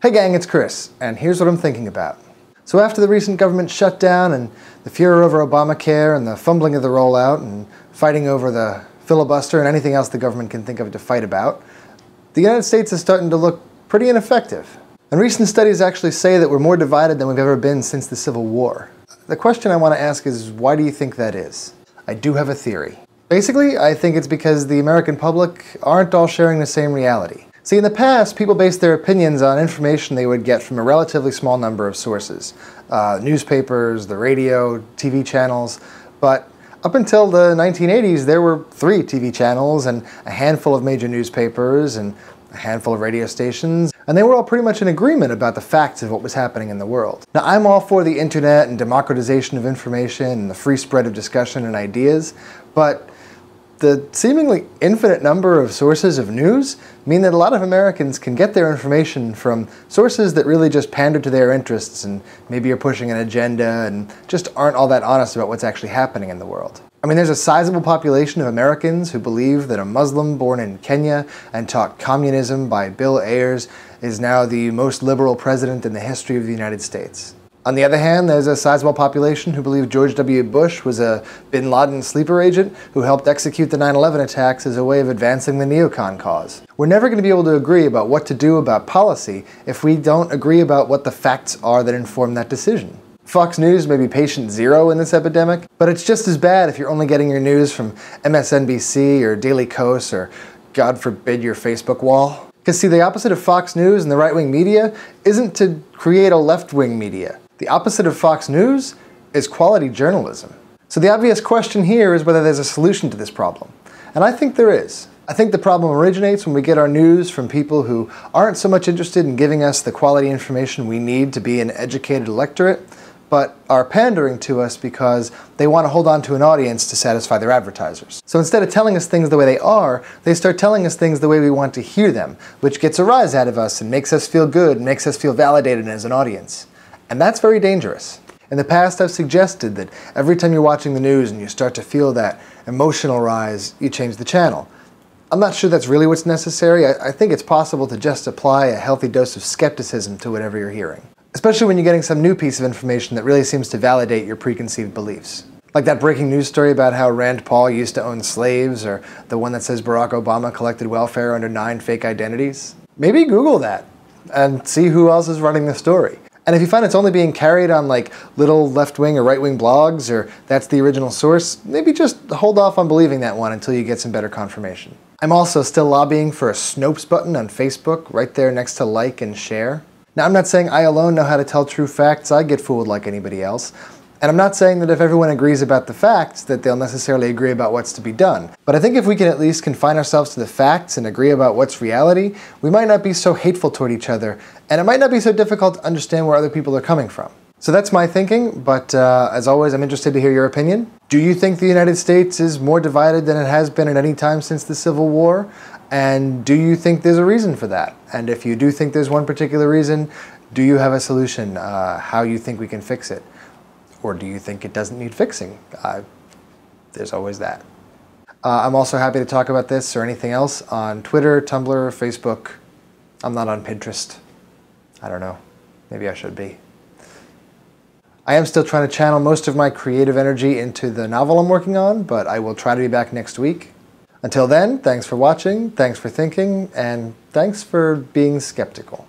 Hey gang, it's Chris, and here's what I'm thinking about. So after the recent government shutdown and the furor over Obamacare and the fumbling of the rollout and fighting over the filibuster and anything else the government can think of to fight about, the United States is starting to look pretty ineffective. And recent studies actually say that we're more divided than we've ever been since the Civil War. The question I want to ask is, why do you think that is? I do have a theory. Basically, I think it's because the American public aren't all sharing the same reality. See, in the past, people based their opinions on information they would get from a relatively small number of sources. Newspapers, the radio, TV channels. But up until the 1980s, there were 3 TV channels and a handful of major newspapers and a handful of radio stations, and they were all pretty much in agreement about the facts of what was happening in the world. Now, I'm all for the internet and democratization of information and the free spread of discussion and ideas, but the seemingly infinite number of sources of news mean that a lot of Americans can get their information from sources that really just pander to their interests and maybe are pushing an agenda and just aren't all that honest about what's actually happening in the world. I mean, there's a sizable population of Americans who believe that a Muslim born in Kenya and taught communism by Bill Ayers is now the most liberal president in the history of the United States. On the other hand, there's a sizable population who believe George W. Bush was a bin Laden sleeper agent who helped execute the 9/11 attacks as a way of advancing the neocon cause. We're never going to be able to agree about what to do about policy if we don't agree about what the facts are that inform that decision. Fox News may be patient zero in this epidemic, but it's just as bad if you're only getting your news from MSNBC or Daily Kos or, God forbid, your Facebook wall. Because see, the opposite of Fox News and the right-wing media isn't to create a left-wing media. The opposite of Fox News is quality journalism. So the obvious question here is whether there's a solution to this problem. And I think there is. I think the problem originates when we get our news from people who aren't so much interested in giving us the quality information we need to be an educated electorate, but are pandering to us because they want to hold on to an audience to satisfy their advertisers. So instead of telling us things the way they are, they start telling us things the way we want to hear them, which gets a rise out of us and makes us feel good and makes us feel validated as an audience. And that's very dangerous. In the past, I've suggested that every time you're watching the news and you start to feel that emotional rise, you change the channel. I'm not sure that's really what's necessary. I think it's possible to just apply a healthy dose of skepticism to whatever you're hearing. Especially when you're getting some new piece of information that really seems to validate your preconceived beliefs. Like that breaking news story about how Rand Paul used to own slaves, or the one that says Barack Obama collected welfare under 9 fake identities. Maybe Google that and see who else is running the story. And if you find it's only being carried on like little left-wing or right-wing blogs, or that's the original source, maybe just hold off on believing that one until you get some better confirmation. I'm also still lobbying for a Snopes button on Facebook, right there next to like and share. Now, I'm not saying I alone know how to tell true facts. I get fooled like anybody else. And I'm not saying that if everyone agrees about the facts, that they'll necessarily agree about what's to be done. But I think if we can at least confine ourselves to the facts and agree about what's reality, we might not be so hateful toward each other, and it might not be so difficult to understand where other people are coming from. So that's my thinking, but as always, I'm interested to hear your opinion. Do you think the United States is more divided than it has been at any time since the Civil War? And do you think there's a reason for that? And if you do think there's one particular reason, do you have a solution, how you think we can fix it? Or do you think it doesn't need fixing? There's always that. I'm also happy to talk about this or anything else on Twitter, Tumblr, Facebook. I'm not on Pinterest. I don't know. Maybe I should be. I am still trying to channel most of my creative energy into the novel I'm working on, but I will try to be back next week. Until then, thanks for watching, thanks for thinking, and thanks for being skeptical.